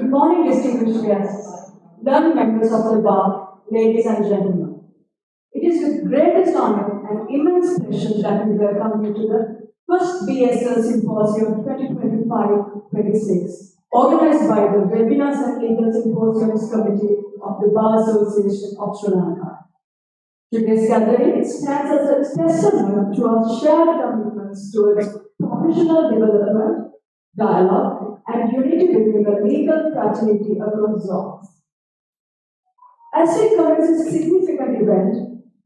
Good morning, distinguished guests, learned members of the bar, ladies and gentlemen. It is with greatest honor and immense pleasure that we welcome you to the first BASL Symposium 2025-26, organized by the Webinars and Legal Symposiums Committee of the Bar Association of Sri Lanka. Today's gathering stands as a testament to our shared commitments towards professional development, dialogue, and unity between the legal fraternity across zones. As we commence this significant event,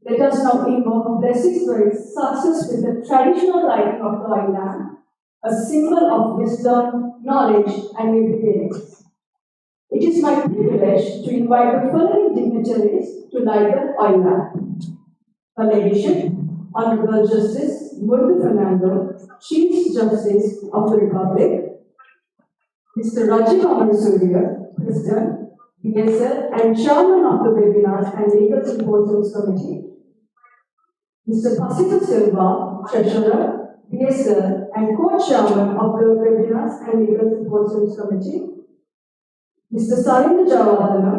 let us now invoke blessings for its success with the traditional lighting of the oil lamp, a symbol of wisdom, knowledge, and new beginnings. It is my privilege to invite the following dignitaries to light the oil lamp. Her Ladyship, Honorable Justice Murthy Fernando, Chief Justice of the Republic, Mr. Rajiv Amarasuriya, President, BASL and Chairman of the Webinars and Legal Symposiums Committee, Mr. Pasita Silva, Treasurer, BASL and Co-Chairman of the Webinars and Legal Symposiums Committee, Mr. Sarindra Javadana,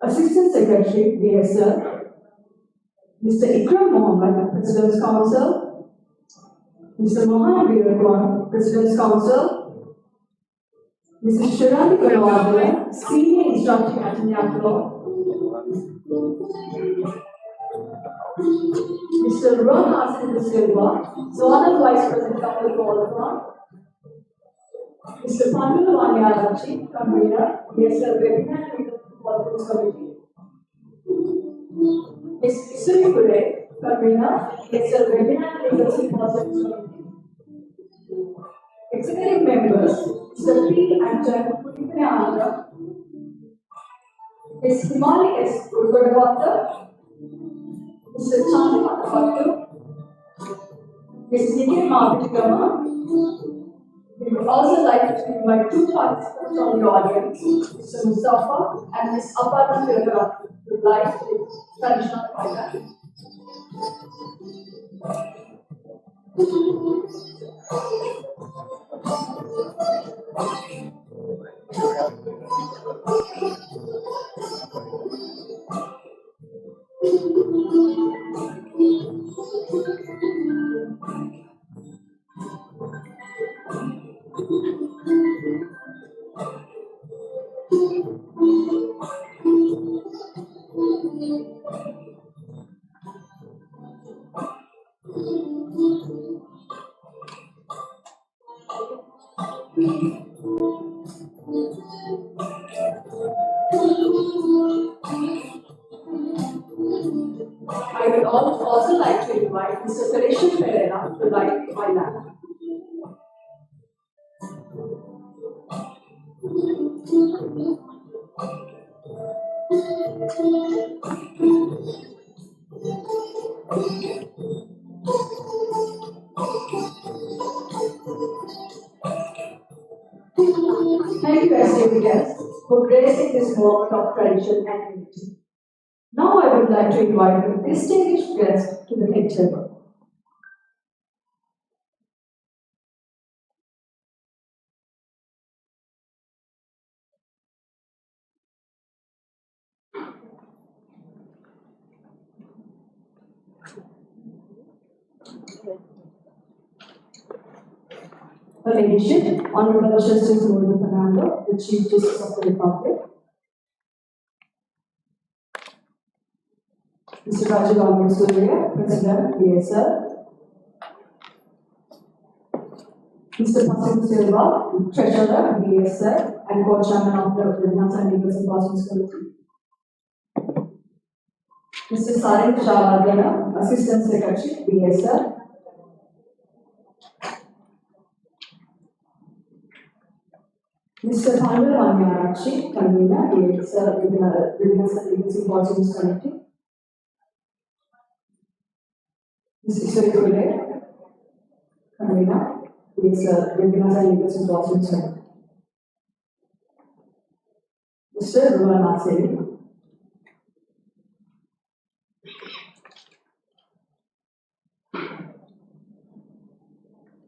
Assistant Secretary, BASL, Mr. Ikram Mohammed, President's Council, Mr. Mohan Virakwan, President's Council, Mrs. Shirani Karawade, Senior Instructing Attorney at Law, Mr. Ron Asen Silva, Zonal Vice President of the Board, Mr. Pandul Vanyarachi, Convener, BASL Webinar and Legal Symposiums Committee, Ms. Isuri Kure, Convener, BASL Webinar and Legal Symposiums Committee. Executive members, Mr. P. Anjan Pudipinandra, Ms. Himali S. Urgadavata, Mr. Chandramata Bhattu, Ms. Nikhil Mavitikama. We would also like to invite two participants from the audience, Mr. Mustafa and Ms. Aparna Firkara, to light the traditional program. I would also like to invite Mr. Suresh Pereira to light my lamp. Thank you, esteemed guests, for gracing this moment of tradition and unity. Now I would like to invite the distinguished guest to the head table. Her Ladyship, Honorable Justice Murthy Fernando, the Chief Justice of the Republic, Mr. Rajiv Amarasuriya, President, BASL, Mr. Pasita Silva, Treasurer, BASL, and Co-Chairman of the Webinars and Legal Symposiums Committee, Mr. Sarindra Javadana, Assistant Secretary, BASL, Mr. Pandul Vanyarachi, Convener, BASL Webinars and Legal Symposiums Committee, Ms. Isuri Kure, Convener, BASL Webinars and Legal Symposiums Committee, Mr. Ruwan Aseri.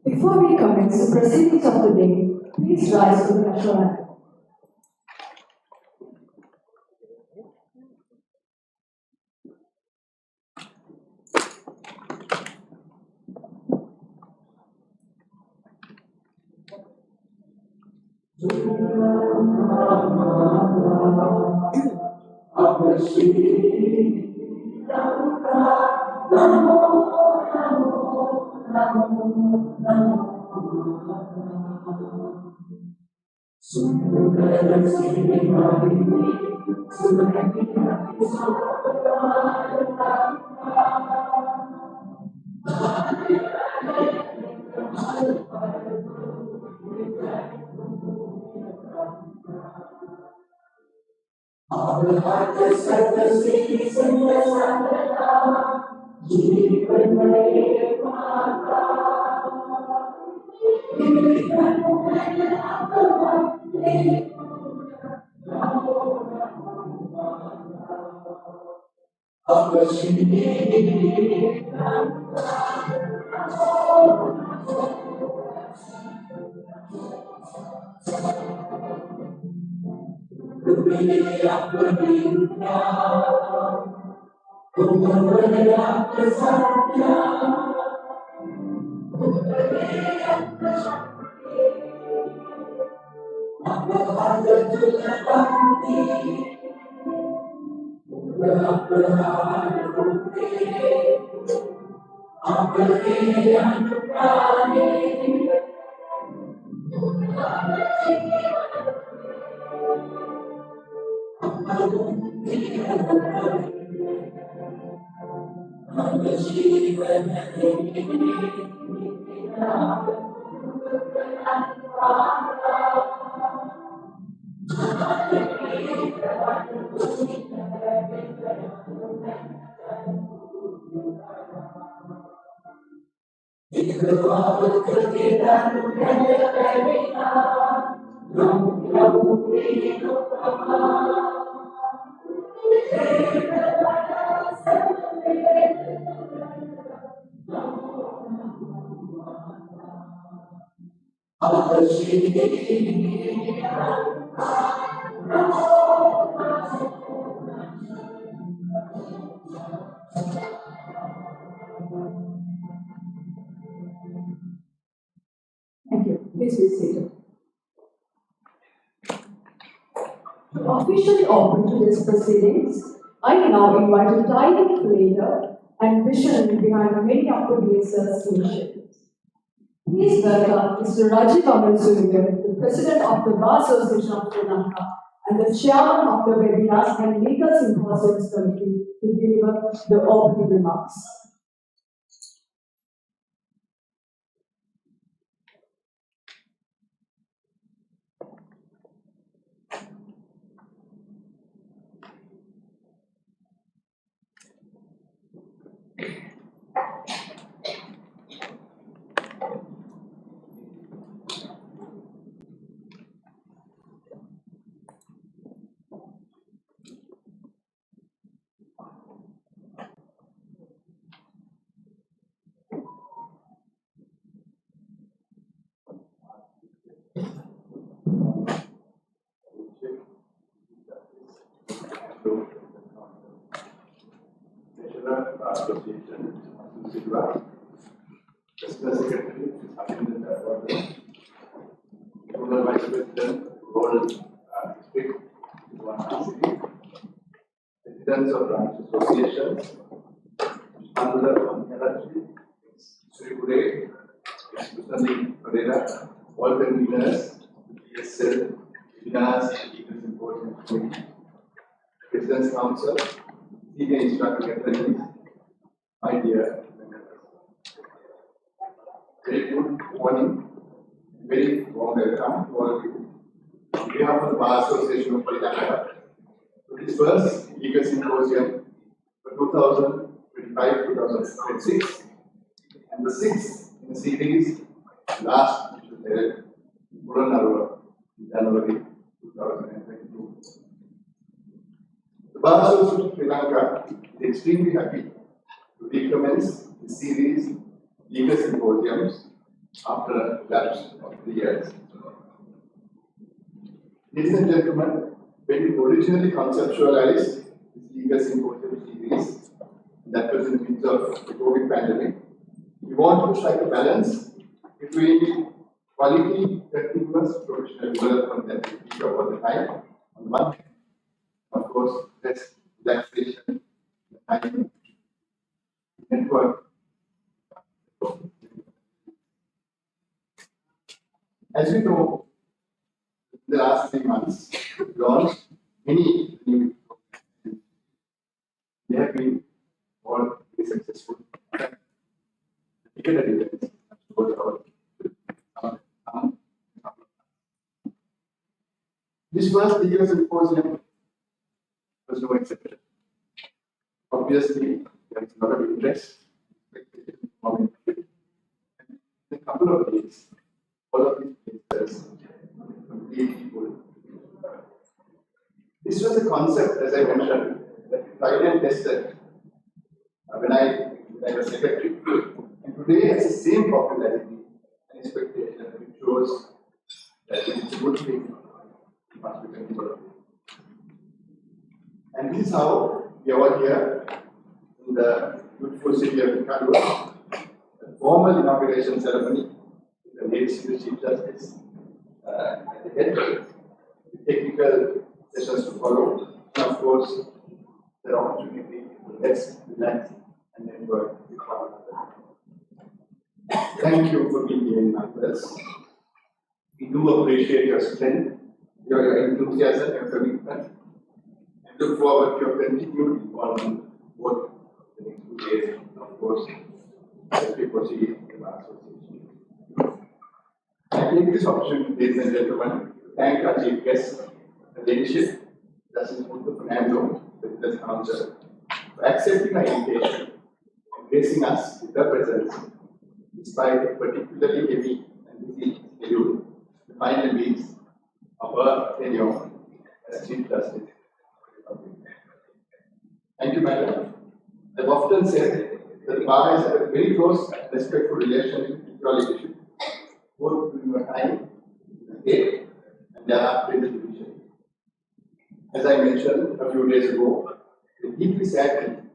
Before we commence the proceedings of the day, please rise to the national anthem. Thank you. Please be seated. To officially open today's proceedings, I now invite a direct leader and visionary behind many of the BASL's initiatives. Please welcome Mr. Rajiv Amarasurigan, the President of the Bar Association of Sri Lanka and the Chairman of the Webinars and Legal Symposiums Committee to deliver the opening remarks. Association, President Secretary, Rural Vice President, Rural District, Presidents of Branch Associations, Sri Pereira, all conveners, BASL, Webinars, Legal Symposium Committee, President's Council, Senior Instructor Attorneys, my dear members. Very good morning, very warm welcome to all of you. On behalf of the Bar Association of Sri Lanka, to this first Legal Symposium for 2025-2026, and the sixth in the series, last which was held in Puranarua in January 2022. The Bar Association of Sri Lanka is extremely happy to recommence the series Legal Symposiums after a lapse of 3 years. Ladies and gentlemen, when we originally conceptualized this Legal Symposium series, that was in the midst of the COVID pandemic, we wanted to strike a balance between quality, technical continuous professional development that we speak about the time. On one hand, of course, there's relaxation, time, network. As we know, in the last 3 months, we launched many new programs. They have been all very successful. Ticketed events have sold out. This first legal symposium was no exception. Obviously, there is a lot of interest. In a couple of days, all of these places completely full. This was a concept, as I mentioned, that we tried and tested when I was secretary. And today has the same popularity and expectation, which shows that it's a good thing. It must be continued. And this is how we are all here in the beautiful city of Bangalore. A formal inauguration ceremony with the late Chief Justice at the head, the technical sessions to follow, and of course, the opportunity to rest, relax, and network with one another. Thank you for being here in Bangladesh. We do appreciate your strength, your enthusiasm, and commitment, and look forward to your continued involvement both the next 2 days and, of course, as we proceed in the Bar Association. I take this opportunity, ladies and gentlemen, to thank our chief guest, the leadership, Justice Muthu Fernando, the Business Council, for accepting our invitation and gracing us with their presence, despite a particularly heavy and busy schedule, the final weeks of her tenure as Chief Justice. Thank you, Madam. I've often said that the Bar has had a very close and respectful relationship with your leadership, both during your time in the state and thereafter in the division. As I mentioned a few days ago, we're deeply saddened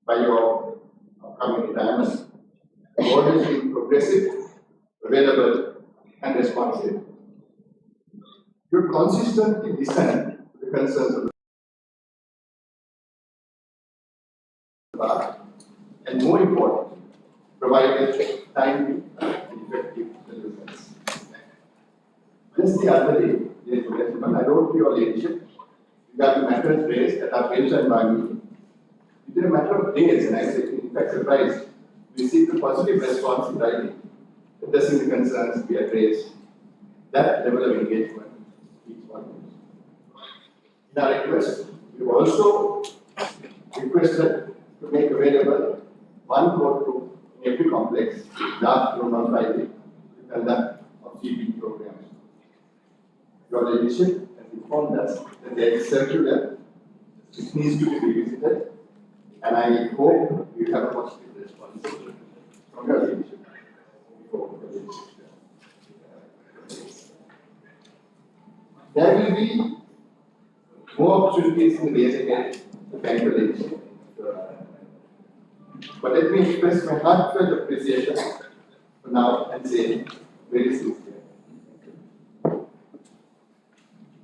by your upcoming retirement. You've always been progressive, available, and responsive. You've consistently listened to the concerns of the Bar, and more importantly, provided timely and effective solutions. Just the other day, ladies and gentlemen, I wrote to your leadership regarding matters raised at our pension bar meeting. Within a matter of days, and I was in fact surprised, we received a positive response in writing addressing the concerns we had raised. That level of engagement speaks volumes. In our request, we also requested to make available one courtroom in every complex, large room on Friday, to conduct of GP programs. Your leadership has informed us that there is circular which needs to be revisited, and I hope you have a positive response from your leadership. There will be more opportunities in the days ahead to thank your leadership. But let me express my heartfelt appreciation for now and say very sincere.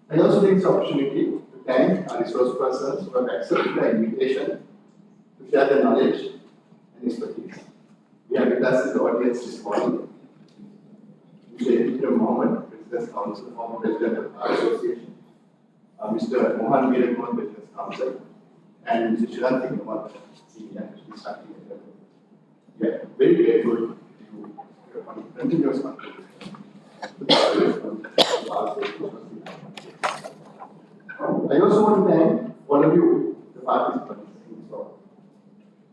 I also take this opportunity to thank our resource persons who have accepted the invitation to share their knowledge and expertise. We have with us in the audience this morning Mr. Mohammed, Business Council, former President of our Association, Mr. Mohan Veerakumar, Business Council, and Mr. Shiranti Kumar, Senior, starting. We are very grateful to your continuous contribution. I also want to thank all of you, the participants in this talk.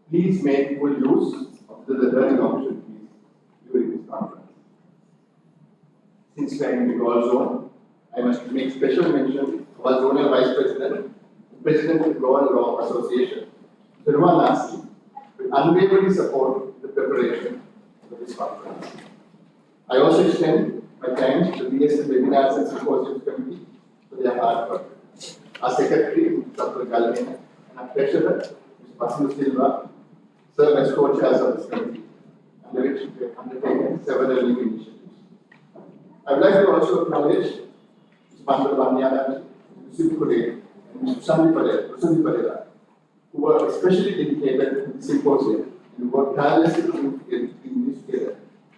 Please make full use of the learning opportunities during this conference. Since we are in the Gold Zone, I must make special mention of our Zonal Vice President, President of the Gold Law Association, Sirwan Nasi, with unwavering support the preparation of this conference. I also extend my thanks to the BASL Webinars and Symposium Committee for their hard work. Our Secretary, Dr. Galvin, and our Treasurer, Mr. Basil Silva, serve as co-chairs of this committee, under which we have undertaken several new initiatives. I would like to also acknowledge Mr. Mandal Banyana, Mr. Kule, and Mr. Sandi Parera, who were especially dedicated to the symposium and worked tirelessly to bring this together.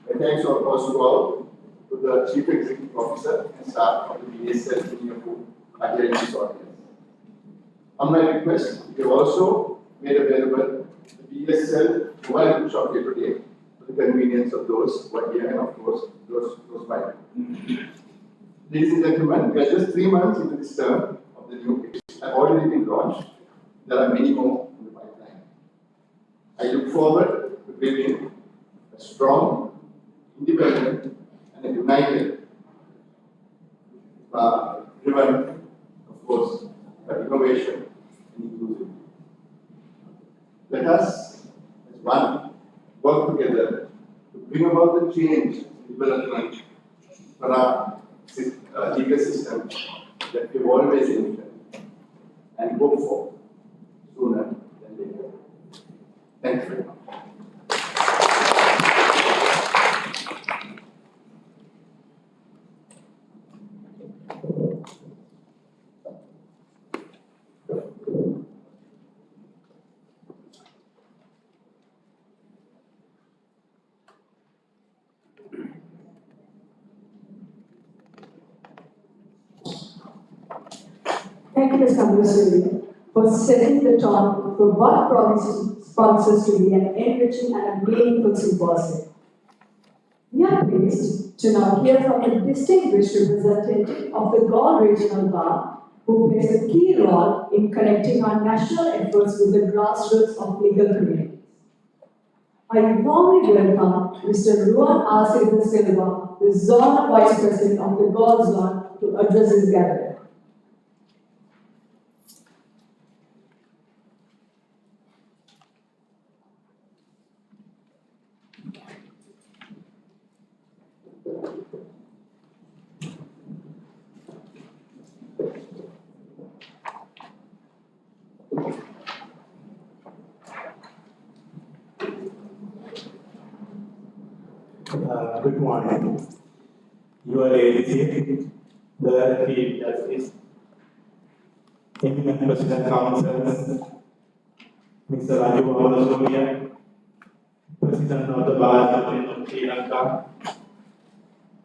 My thanks also go out to the Chief Executive Officer and staff of the BASL who are here in this audience. On my request, we have also made available the BASL mobile bookshop here today for the convenience of those who are here and of course those by. Ladies and gentlemen, we are just 3 months into this term of the new pitch. Have already been launched. There are many more in the pipeline. I look forward to building a strong, independent, and a united, driven, of course, by innovation and inclusivity. Let us, as one, work together to bring about the change and development for our legal system that we've always envisioned and hope for sooner than later. Thank you very much. Thank you, Mr. Ambassador, for setting the tone for what promises to be an enriching and a meaningful symposium. We are pleased to now hear from a distinguished representative of the Galle Regional Bar, who plays a key role in connecting our national efforts with the grassroots of legal communities. I warmly welcome Mr. Ruan R. Silva, the Zonal Vice President of the Galle Zone, to address this gathering. Good morning. Your Lady, the Chief Justice, Eminent President Council, Mr. Raju Amalasuria, President of the Bar of Sri Lanka,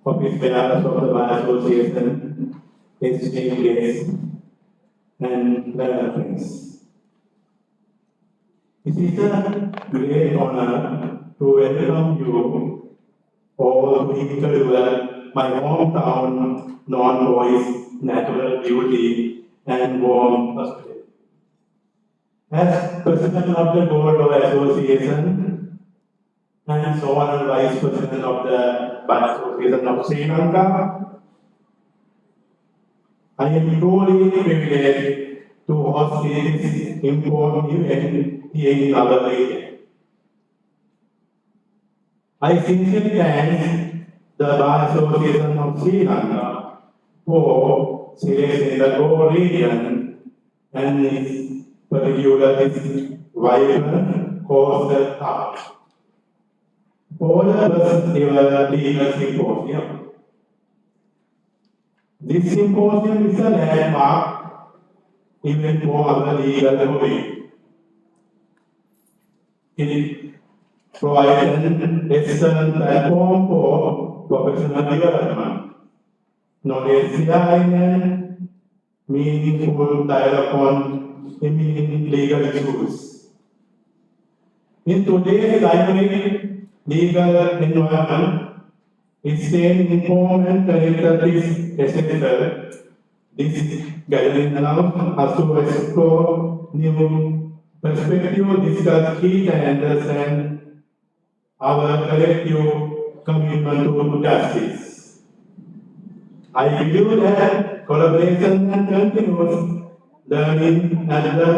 Office Bearers of the Bar Association, esteemed guests, and learned friends. It is a great honor to welcome you all to Ikadua, my hometown, non-voice, natural beauty, and warm hospitality. As President of the Board of Association and Zonal Vice President of the Bar Association of Sri Lanka, I am truly privileged to host this important event here in our region. I sincerely thank the Bar Association of Sri Lanka for selecting the Galle region and its particularly vibrant coastal town for the first ever legal symposium. This symposium is a landmark event for our legal hobby. It provides an excellent platform for professional development, knowledge sharing, and meaningful dialogue on emerging legal issues. In today's dynamic legal environment, staying informed and connected is essential. This gathering allows us to explore new perspectives, discuss key and understand our collective commitment to justice. I believe that collaboration and continuous learning at the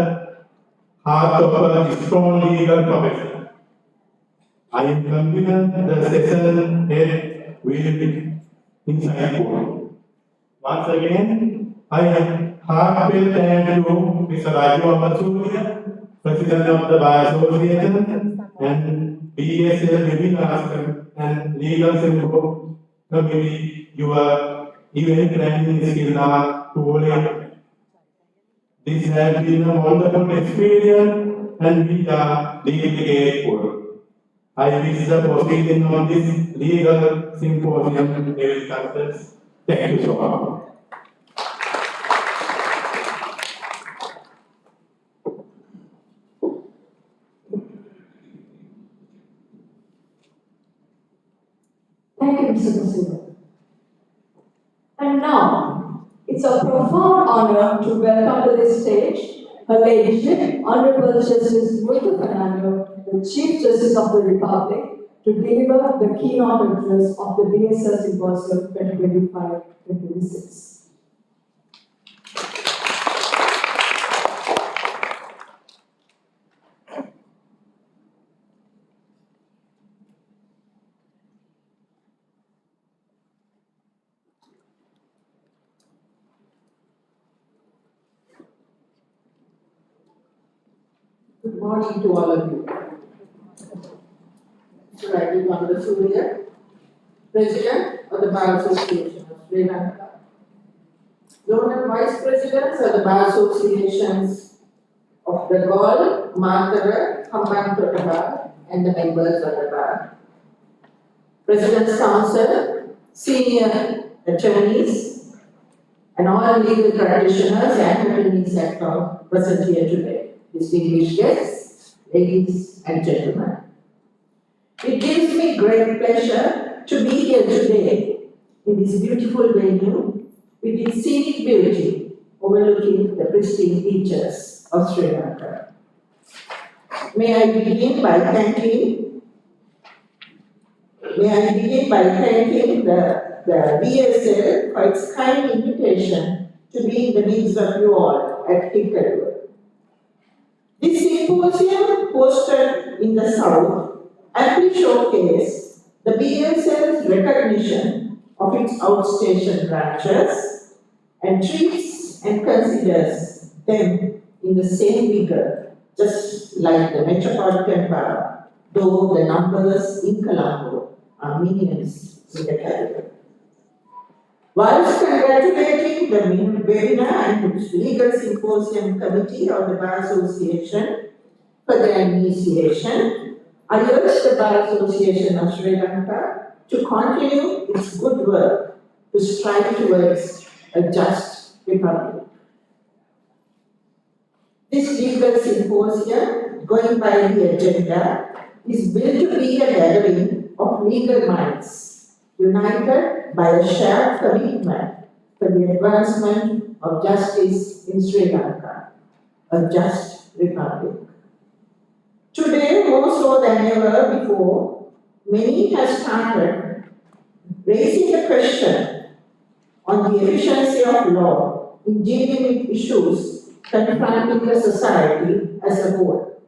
heart of a strong legal profession. I am confident the session ahead will be insightful. Once again, I am heartfelt thank you, Mr. Raju Amalasuria, President of the Bar Association, and BASL webinars and legal community your event planning skills are truly. This has been a wonderful experience and we are deeply grateful. I wish the proceeding of this legal symposium will success. Thank you so much. Thank you, Mr. President. And now, it's a profound honor to welcome to this stage Her Ladyship, Honorable Justice Murthy Fernando, the Chief Justice of the Republic, to deliver the keynote address of the BASL Symposium 2025-2026. Good morning to all of you. Mr. Rajiv Surya, President of the Bar Association of Sri Lanka, Zonal Vice Presidents of the Bar Associations of Bengal, Matara, Hambantota Bar, and the members of the Bar, President's Council, senior attorneys, and all legal practitioners and attorneys that are present here today, distinguished guests, ladies and gentlemen. It gives me great pleasure to be here today in this beautiful venue with its scenic beauty overlooking the pristine beaches of Sri Lanka. May I begin by thanking the BASL for its kind invitation to be in the midst of you all at Hickory. This symposium hosted in the South amply showcase the BASL's recognition of its outstation branches and treats and considers them in the same vigor, just like the Metropolitan Bar, though the numbers in Colombo are millions in the Caribbean. Whilst congratulating the webinar and legal symposium committee of the Bar Association for their initiation, I urge the Bar Association of Sri Lanka to continue its good work to strive towards a just republic. This legal symposium, going by the agenda, is built to be a gathering of legal minds, united by a shared commitment for the advancement of justice in Sri Lanka, a just republic. Today, more so than ever before, many have started raising the question on the efficiency of law in dealing with issues confronting the society as a whole.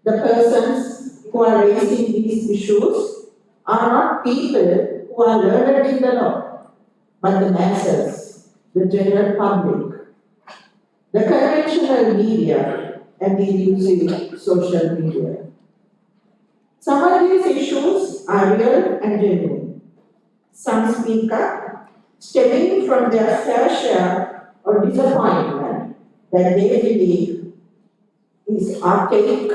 The persons who are raising these issues are not people who are learned in the law, but the masses, the general public, the conventional media, and the elusive social media. Some of these issues are real and genuine. Some speak up, stemming from their fair share or disappointment that they believe is archaic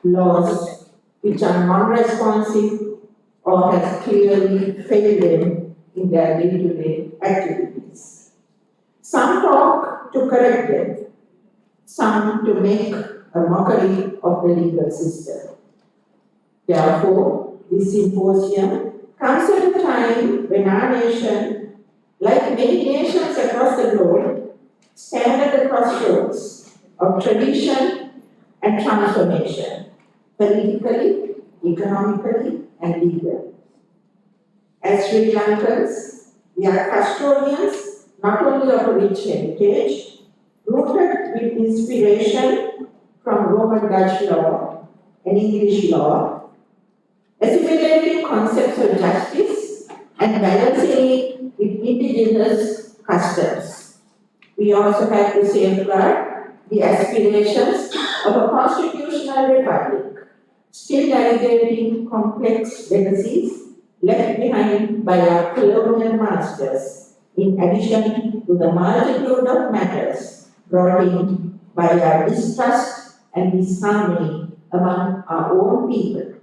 laws which are non-responsive or has clearly failed them in their day-to-day activities. Some talk to correct them, some to make a mockery of the legal system. Therefore, this symposium comes at a time when our nation, like many nations across the globe, stand at the crossroads of tradition and transformation, politically, economically, and legally. As Sri Lankans, we are custodians not only of a rich heritage, rooted with inspiration from Roman Dutch law and English law, assimilating concepts of justice and balancing it with indigenous customs. We also have to safeguard the aspirations of a constitutional republic, still navigating complex legacies left behind by our colonial masters, in addition to the multitude of matters brought in by our distrust and disharmony among our own people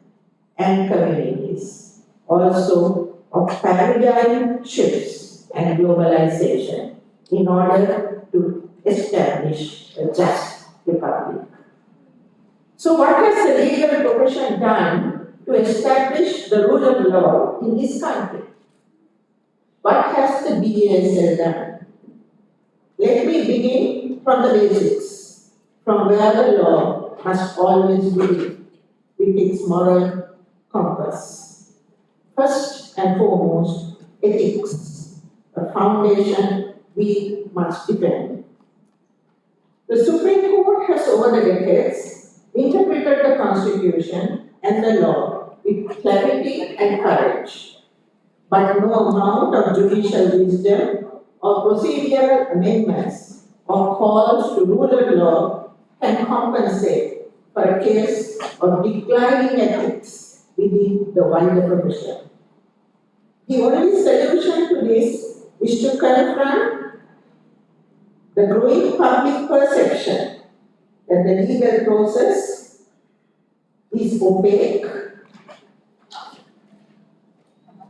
and communities, also of paradigm shifts and globalization in order to establish a just republic. So what has the legal profession done to establish the rule of law in this country? What has the BASL done? Let me begin from the basics, from where the law must always be with its moral compass. First and foremost, ethics, a foundation we must defend. The Supreme Court has over the decades interpreted the Constitution and the law with clarity and courage. But no amount of judicial wisdom or procedural amendments or calls to rule of law can compensate for a case of declining ethics within the wider profession. The only solution to this is to confront the growing public perception that the legal process is opaque,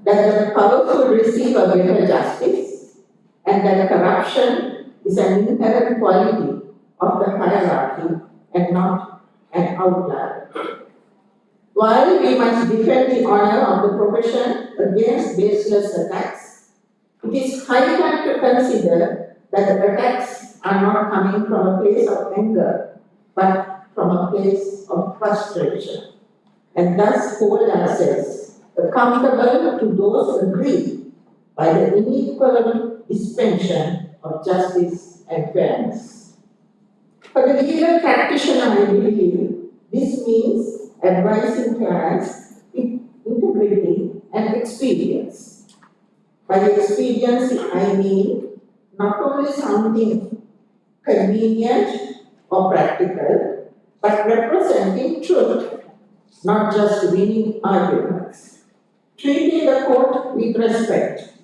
that the powerful receive a better justice, and that corruption is an inherent quality of the hierarchy and not an outlier. While we must defend the honor of the profession against baseless attacks, it is high time to consider that the attacks are not coming from a place of anger, but from a place of frustration, and thus hold ourselves accountable to those aggrieved by the unequal dispensation of justice and fairness. For the legal practitioner, I believe this means advising clients with integrity and experience. By experience, I mean not only something convenient or practical, but representing truth, not just winning arguments. Treating the court with respect,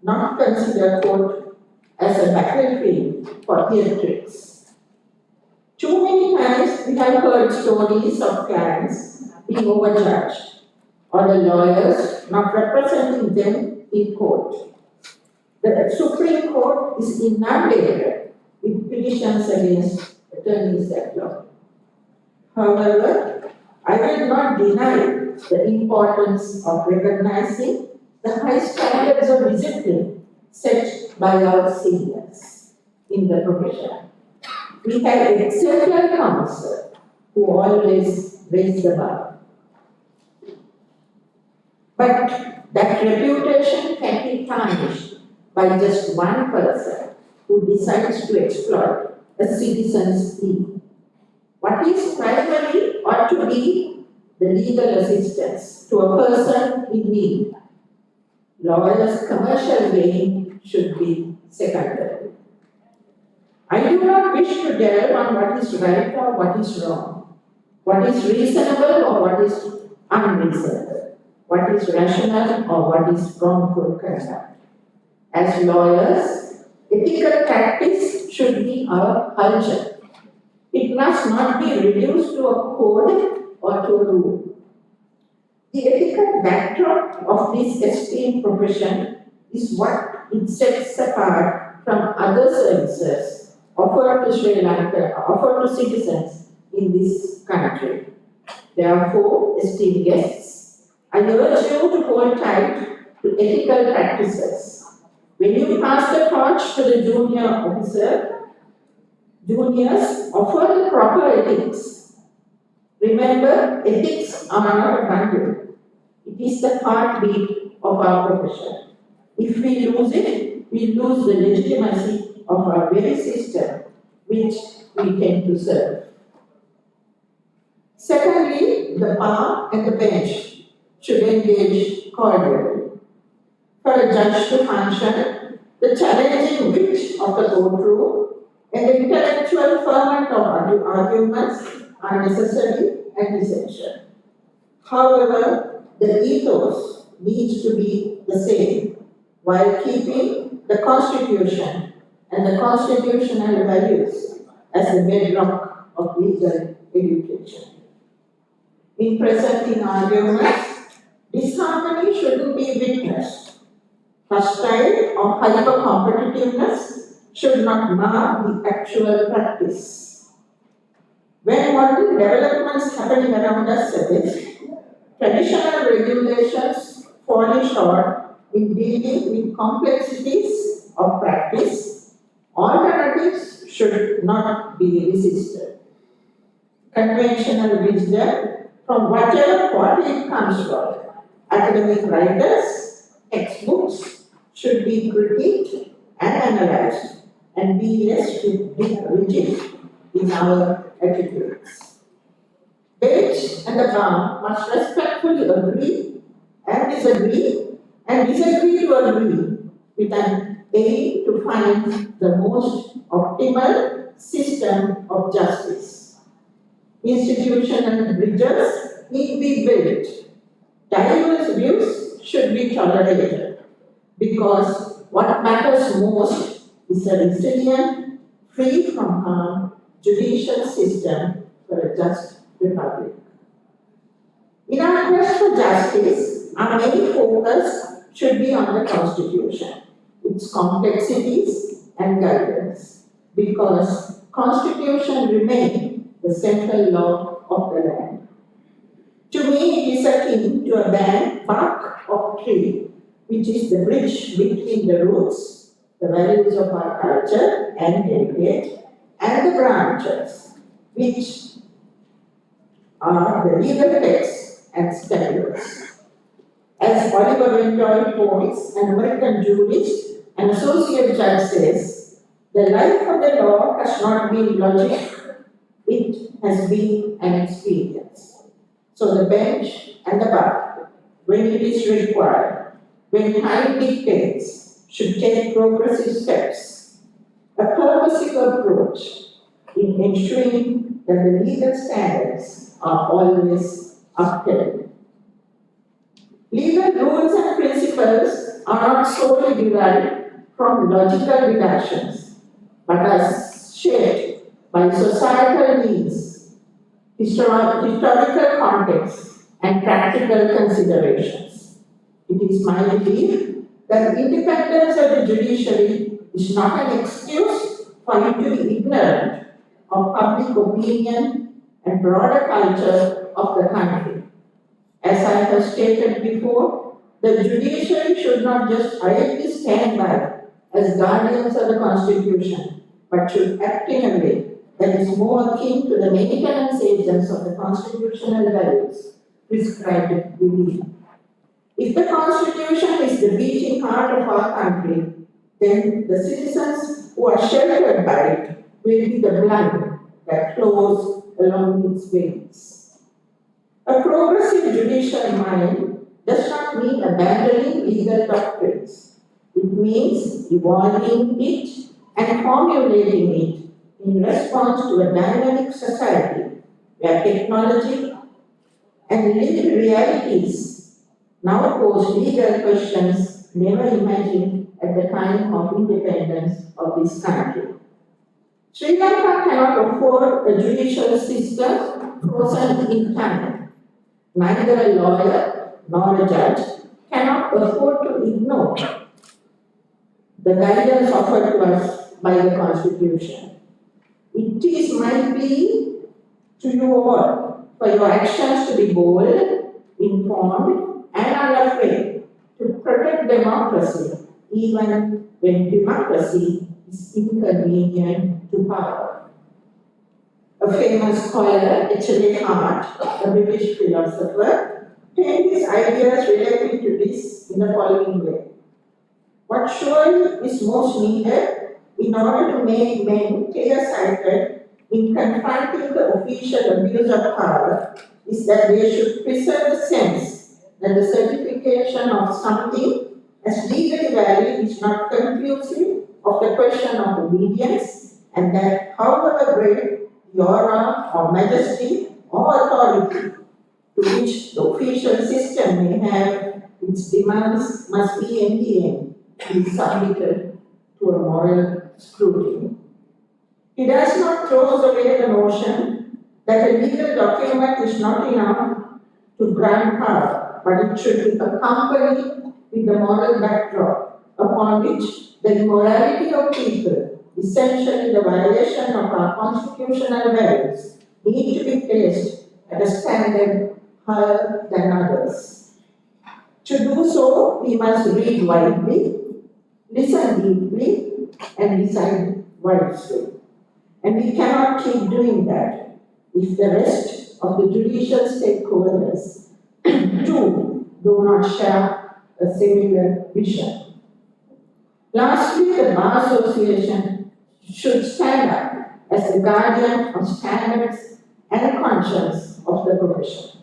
not consider court as a battlefield for theatrics. Too many times we have heard stories of clients being overjudged or the lawyers not representing them in court. The Supreme Court is inundated with petitions against attorneys at law. However, I will not deny the importance of recognizing the high standards of discipline set by our seniors in the profession. We have exemplary counsel who always raise the bar. But that reputation can be tarnished by just one person who decides to exploit a citizen's need. What is primary ought to be the legal assistance to a person in need. Lawyers' commercial gain should be secondary. I do not wish to delve on what is right or what is wrong, what is reasonable or what is unreasonable, what is rational or what is wrongful conduct. As lawyers, ethical practice should be our culture. It must not be reduced to a code or to a rule. The ethical backdrop of this esteemed profession is what it sets apart from other services offered to Sri Lanka, offered to citizens in this country. Therefore, esteemed guests, I urge you to hold tight to ethical practices. When you pass the torch to the junior officer, juniors offer the proper ethics. Remember, ethics are not a bundle. It is the heartbeat of our profession. If we lose it, we lose the legitimacy of our very system, which we tend to serve. Secondly, the bar and the bench should engage cordially. For a judge to function, the challenging wit of the courtroom and the intellectual ferment of arguments are necessary and essential. However, the ethos needs to be the same, while keeping the Constitution and the constitutional values as the bedrock of legal education. In presenting arguments, disharmony shouldn't be witnessed. Hostile or hyper-competitiveness should not mar the actual practice. When modern developments happening around us suggest traditional regulations falling short in dealing with complexities of practice, alternatives should not be resisted. Conventional wisdom, from whatever party it comes from, academic writers, textbooks, should be critiqued and analyzed and be less rigid in our attitudes. Bench and the bar must respectfully agree and disagree to agree with an aim to find the most optimal system of justice. Institutional bridges need to be built. Diverse views should be tolerated because what matters most is a resilient, free from harm judicial system for a just republic. In our quest for justice, our main focus should be on the Constitution, its complexities and guidance, because Constitution remains the central law of the land. To me, it is akin to a bark of tree, which is the bridge between the roots, the values of our culture and heritage, and the branches, which are the legal texts and statutes. As Oliver Wendell Holmes, an American jurist and associate judge, says, the life of the law has not been logic, it has been an experience. So the bench and the bar, when it is required, when time dictates, should take progressive steps. A purposive approach in ensuring that the legal standards are always upheld. Legal rules and principles are not solely derived from logical deductions, but are shaped by societal needs, historical context, and practical considerations. It is my belief that independence of the judiciary is not an excuse for it to be ignorant of public opinion and broader culture of the country. As I have stated before, the judiciary should not just idly stand by as guardians of the Constitution, but should act in a way that is more akin to the maintenance agents of the constitutional values prescribed within. If the Constitution is the beating heart of our country, then the citizens who are sheltered by it will be the blood that flows along its veins. A progressive judicial mind does not mean abandoning legal doctrines. It means evolving it and formulating it in response to a dynamic society where technology and lived realities now pose legal questions never imagined at the time of independence of this country. Sri Lanka cannot afford a judicial system frozen in time. Neither a lawyer nor a judge cannot afford to ignore the guidance offered to us by the Constitution. It is my plea to you all for your actions to be bold, informed, and unafraid to protect democracy, even when democracy is inconvenient to power. A famous scholar, H.L.A. Hart, a British philosopher, painted his ideas relating to this in the following way. What surely is most needed in order to make men clear-sighted in confronting the official abuse of power is that they should preserve the sense that the certification of something as legally valid is not conclusive of the question of obedience, and that however great your honor or majesty or authority to which the official system may have its demands must be in the end be submitted to a moral scrutiny. He does not throw away the notion that a legal document is not enough to grant power, but it should be accompanied with the moral backdrop upon which the immorality of people, essentially the violation of our constitutional values, need to be placed at a standard higher than others. To do so, we must read widely, listen deeply, and decide wisely. And we cannot keep doing that if the rest of the judicial stakeholders too do not share a similar vision. Lastly, the Bar Association should stand up as the guardian of standards and conscience of the profession.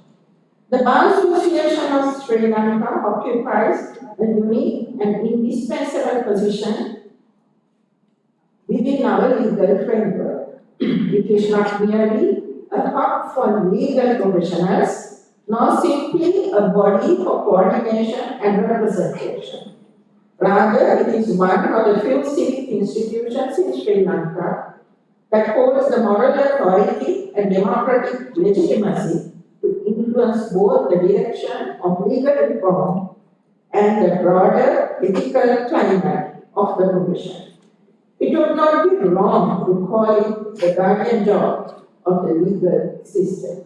The Bar Association of Sri Lanka occupies a unique and indispensable position within our legal framework. It is not merely a hub for legal professionals, nor simply a body for coordination and representation. Rather, it is one of the few civic institutions in Sri Lanka that holds the moral authority and democratic legitimacy to influence both the direction of legal reform and the broader ethical climate of the profession. It would not be wrong to call it the guardian job of the legal system.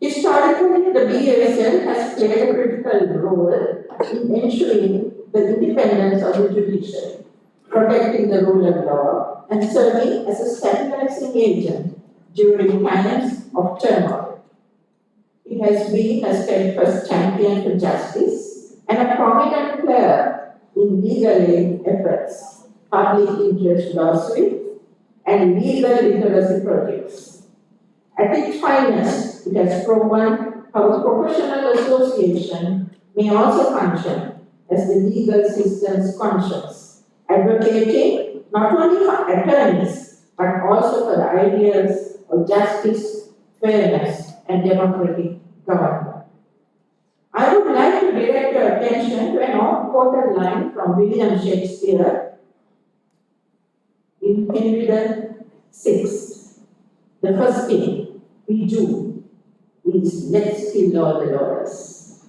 Historically, the BASL has played a critical role in ensuring the independence of the judiciary, protecting the rule of law, and serving as a stabilizing agent during times of turmoil. It has been a steadfast champion for justice and a prominent player in legal aid efforts, public interest lawsuits, and legal literacy projects. At its finest, it has proven how a professional association may also function as the legal system's conscience, advocating not only for attorneys, but also for the ideals of justice, fairness, and democratic government. I would like to direct your attention to an oft-quoted line from William Shakespeare in Henry VI. The first thing we do is let's kill all the lawyers.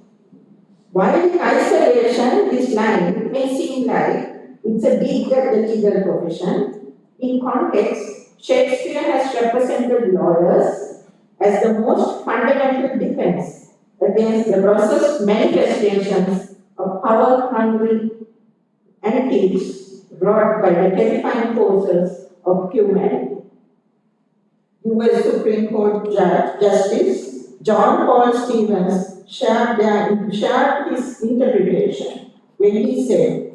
While in isolation, this line may seem like it's a dig at the legal profession, in context, Shakespeare has represented lawyers as the most fundamental defense against the grossest manifestations of power-hungry antiques brought by the terrifying forces of humanity. US Supreme Court Justice John Paul Stevens shared his interpretation when he said,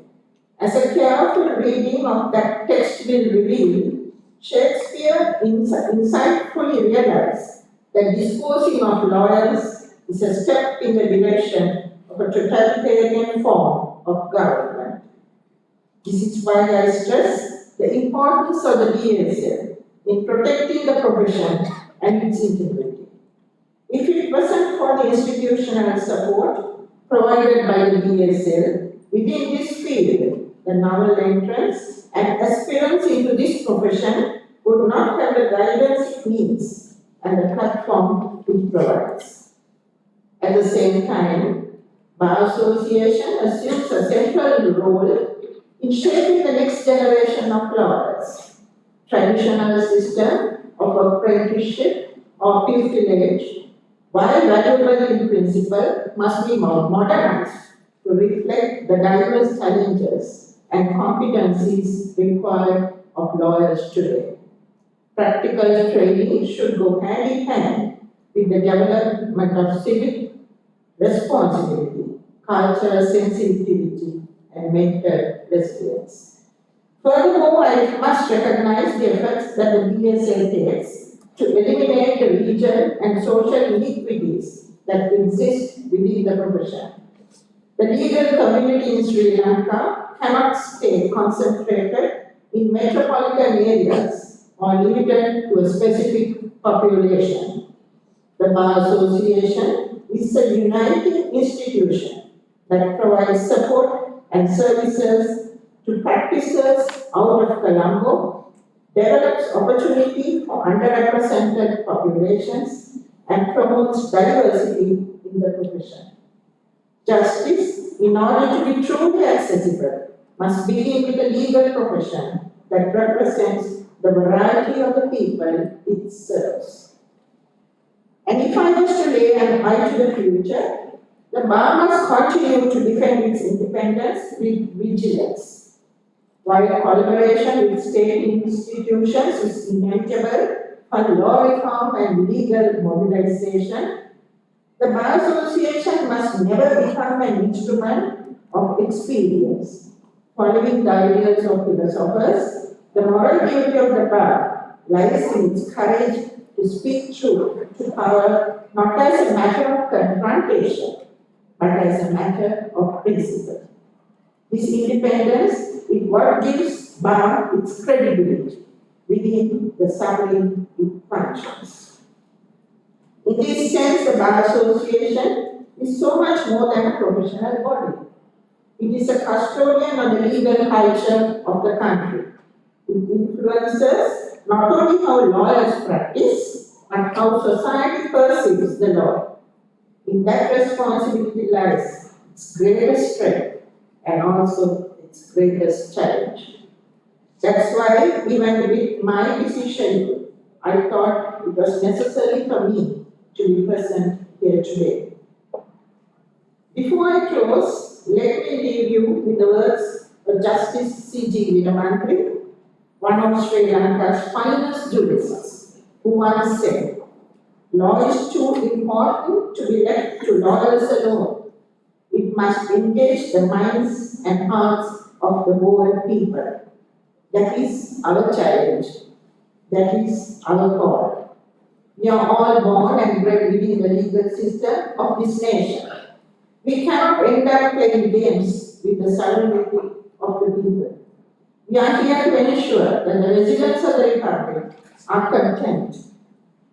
as a careful reading of that text will reveal, Shakespeare insightfully realized that disposing of lawyers is a step in the direction of a totalitarian form of government. This is why I stress the importance of the BASL in protecting the profession and its integrity. If it wasn't for the institutional support provided by the BASL within this field, the novel entrants and aspirants into this profession would not have the guidance it needs and the platform it provides. At the same time, Bar Association assumes a central role in shaping the next generation of lawyers. Traditional system of apprenticeship or pupillage, while valuable in principle, must be modernized to reflect the diverse challenges and competencies required of lawyers today. Practical training should go hand in hand with the development of civic responsibility, cultural sensitivity, and mental resilience. Furthermore, I must recognize the efforts that the BASL takes to eliminate the regional and social inequities that exist within the profession. The legal community in Sri Lanka cannot stay concentrated in metropolitan areas or limited to a specific population. The Bar Association is a uniting institution that provides support and services to practitioners out of Colombo, develops opportunity for underrepresented populations, and promotes diversity in the profession. Justice, in order to be truly accessible, must begin with a legal profession that represents the variety of the people it serves. And if I was to lay an eye to the future, the bar must continue to defend its independence with vigilance. While collaboration with state institutions is inevitable for law reform and legal mobilization, the Bar Association must never become an instrument of experience. Following the ideals of philosophers, the moral duty of the bar lies in its courage to speak truth to power, not as a matter of confrontation, but as a matter of principle. This independence is what gives bar its credibility within the suffering it functions. In this sense, the Bar Association is so much more than a professional body. It is a custodian of the legal culture of the country. It influences not only how lawyers practice, but how society perceives the law. In that responsibility lies its greatest strength and also its greatest challenge. That's why, even with my decision, I thought it was necessary for me to be present here today. Before I close, let me leave you with the words of Justice C.G. Vinamantri, one of Sri Lanka's finest jurists, who once said, "Law is too important to be left to lawyers alone. It must engage the minds and hearts of the whole people." That is our challenge. That is our call. We are all born and bred within the legal system of this nation. We cannot end up playing games with the sovereignty of the people. We are here to ensure that the residents of the Republic are content,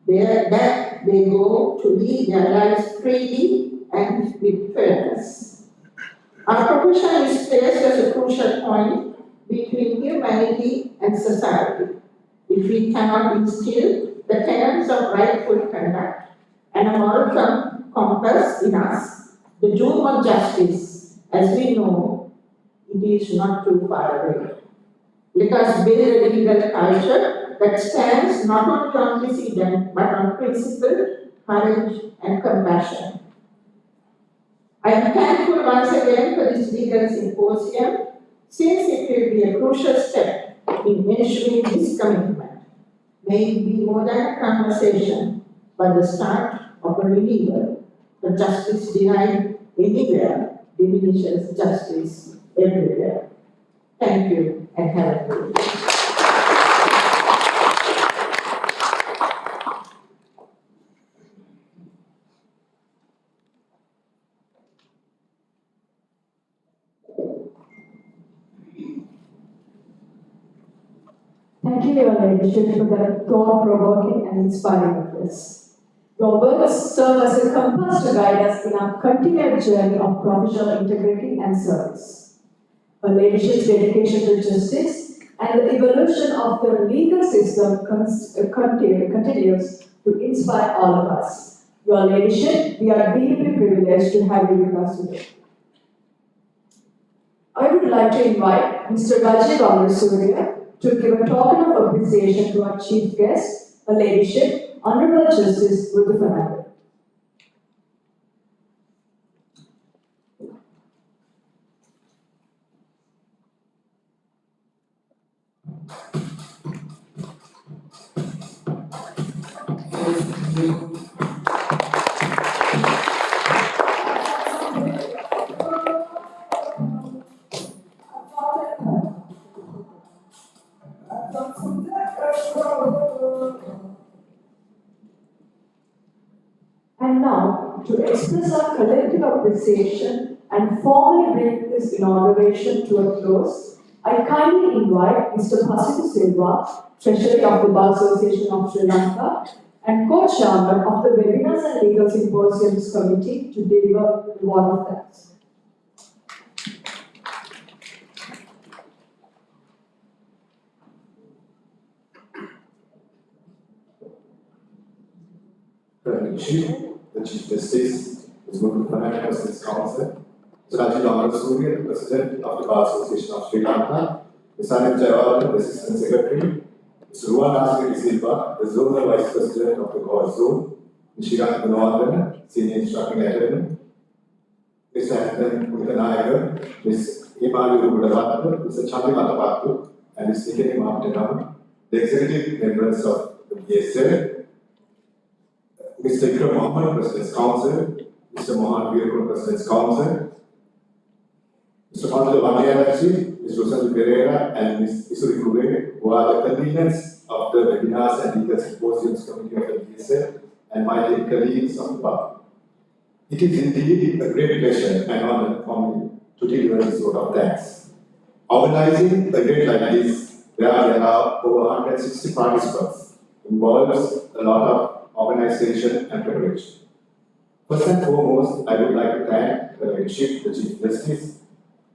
that they go to lead their lives freely and with fairness. Our profession is placed as a crucial point between humanity and society. If we cannot instill the tenets of rightful conduct and a moral compass in us, the doom of justice, as we know, it is not too far away. Let us build a legal culture that stands not only on precedent but on principle, courage, and compassion. I am thankful once again for this legal symposium, since it will be a crucial step in ensuring this commitment. May it be more than a conversation, but the start of a renewal. The justice denied anywhere diminishes justice everywhere. Thank you and have a good day. Thank you, Your Ladyship, for that thought-provoking and inspiring address. Your words serve as a compass to guide us in our continued journey of professional integrity and service. Her Ladyship's dedication to justice and the evolution of the legal system continues to inspire all of us. Your Ladyship, we are deeply privileged to have you with us today. I would like to invite Mr. Rajiv Amarasuriya to give a token of appreciation to our chief guest, Her Ladyship, Honorable Justice Ruth Fernando. And now, to express our collective appreciation and formally bring this inauguration to a close, I kindly invite Mr. Pasitu Silva, Treasury of the Bar Association of Sri Lanka, and co-chairman of the Webinars and Legal Symposiums Committee to deliver the word of thanks. Chief, the Chief Justice, His Honourable Permanent President's Council, Mr. Rajiv Amarasuriya, the President of the Bar Association of Sri Lanka, Mr. Anil Jayawardena, the Assistant Secretary, Mr. Ruan Nasri Silva, the Zonal Vice President of the Goa Zone, Mr. Shrikant Gunawardena, Senior Instructing Attorney, Mr. Anthony Uttanayaga, Ms. Himali Rubudavatu, Mr. Chandrimata Pattu, and Ms. Nikini Martinam, the executive members of the BASL, Mr. Ikram Mohammed, President's Council, Mr. Mohan Veerkul, President's Council, Mr. Fadil Vaniarachi, Ms. Rosalie Pereira, and Ms. Isuri Kure, who are the conveners of the webinars and legal symposiums committee of the BASL, and my dear colleagues of the bar. It is indeed a great pleasure and honor for me to deliver this vote of thanks. Organizing a day like this, where there are over 160 participants, involves a lot of organization and preparation. First and foremost, I would like to thank the Chief Justice,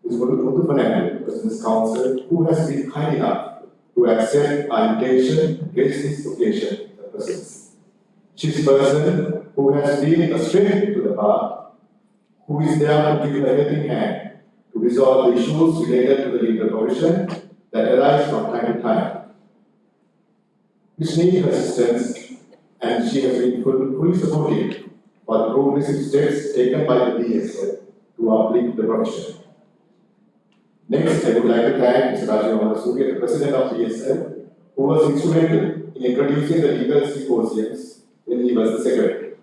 Ms. Muthu Fernando, President's Council, who has been kind enough to accept our invitation to grace this occasion in the presence. She is a person who has been a strength to the bar, who is there to give a helping hand to resolve the issues related to the legal profession that arise from time to time, which need her assistance, and she has been fully supportive for the progressive steps taken by the BASL to uplift the profession. Next, I would like to thank Mr. Rajiv Amarasuriya, the President of BASL, who was instrumental in introducing the legal symposiums when he was the Secretary,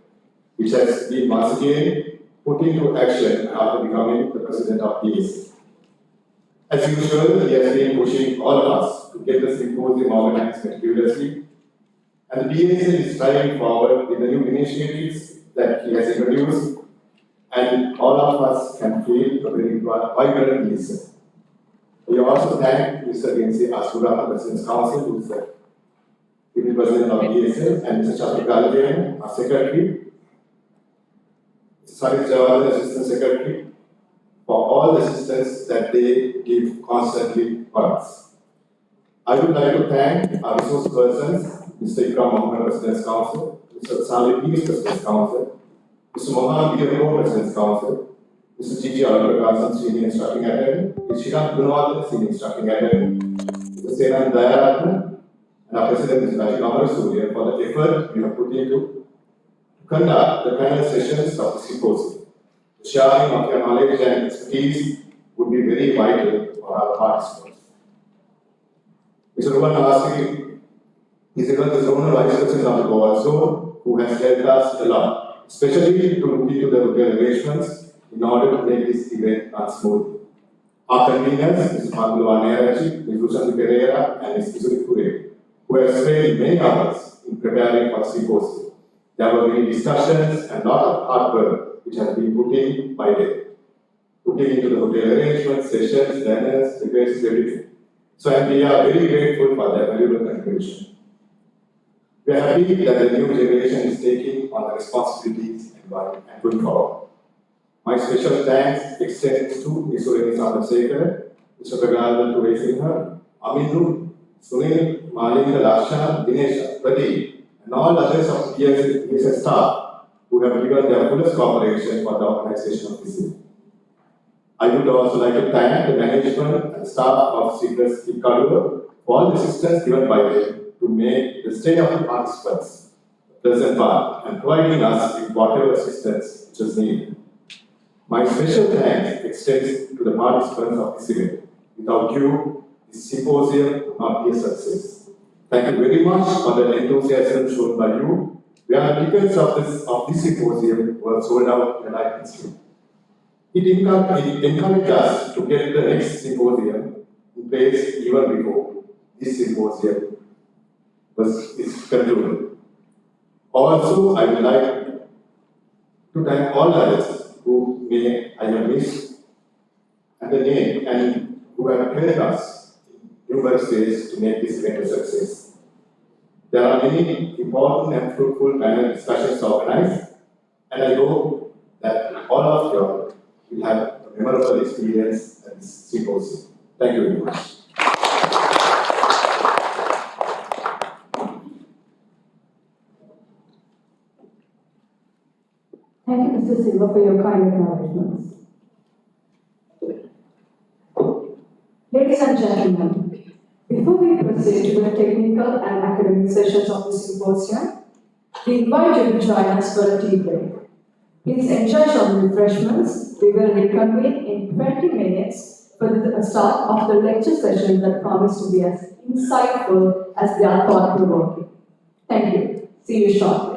which has been once again put into action after becoming the President of BASL. As usual, he has been pushing all of us to get the symposium organized meticulously, and the BASL is striving forward with the new initiatives that he has introduced, and all of us can feel a very vibrant BASL. We also thank Mr. N.C. Asura, the President's Council, who is the President of BASL, and Mr. Chandra Galajan, our Secretary, Mr. Sarif Jawad, Assistant Secretary, for all the assistance that they give constantly for us. I would like to thank our resource persons, Mr. Ikram Mohammed, President's Council, Mr. Salih Peace, President's Council, Mr. Mohan Veerkul, President's Council, Mr. G.G. Alprakasan, Senior Instructing Attorney, Mr. Shrikant Gunawardena, Senior Instructing Attorney, Mr. Senan Dayaratna, and our President, Mr. Rajiv Amarasuriya, for the effort we have put into to conduct the panel sessions of the symposium. The sharing of your knowledge and expertise would be very vital for our participants. Mr. Ruan Nasri is the Zonal Vice President of the Goa Zone, who has helped us a lot, especially to look into the hotel arrangements in order to make this event run smoothly. Our conveners, Mr. Fadil Vaniarachi, Ms. Rosalie Pereira, and Ms. Isuri Kure, who have spent many hours in preparing for the symposium. There were many discussions and a lot of hard work which has been put in by them, putting into the hotel arrangements, sessions, dinners, debates, everything. So we are very grateful for their valuable contribution. We are happy that the new generation is taking on the responsibilities and going forward. My special thanks extends to Ms. Sureni Sandasekar, Mr. Pragadan Turesinha, Amindu, Sunil, Malinga, Lakshana, Dinesh, Pradeep, and all others of BASL staff who have given their fullest cooperation for the organization of this event. I would also like to thank the management and staff of Secrets Kikadu for all the assistance given by them to make the stay of the participants a pleasant part and providing us with whatever assistance which is needed. My special thanks extends to the participants of this event. Without you, this symposium would not be a success. Thank you very much for the enthusiasm shown by you. We are the tickets of this symposium were sold out in like history. It encouraged us to get the next symposium in place even before this symposium is concluded. Also, I would like to thank all others who may I have missed and the name and who have helped us in numerous ways to make this event a success. There are many important and fruitful panel discussions organized, and I hope that all of you will have a memorable experience at this symposium. Thank you very much. De Silva, for your kind acknowledgements. Ladies and gentlemen, before we proceed to the technical and academic sessions of the symposium, we invite you to join us for a tea break. Please enjoy some refreshments. We will reconvene in 20 minutes for the start of the lecture session that promise to be as insightful as they are thought-provoking. Thank you. See you shortly.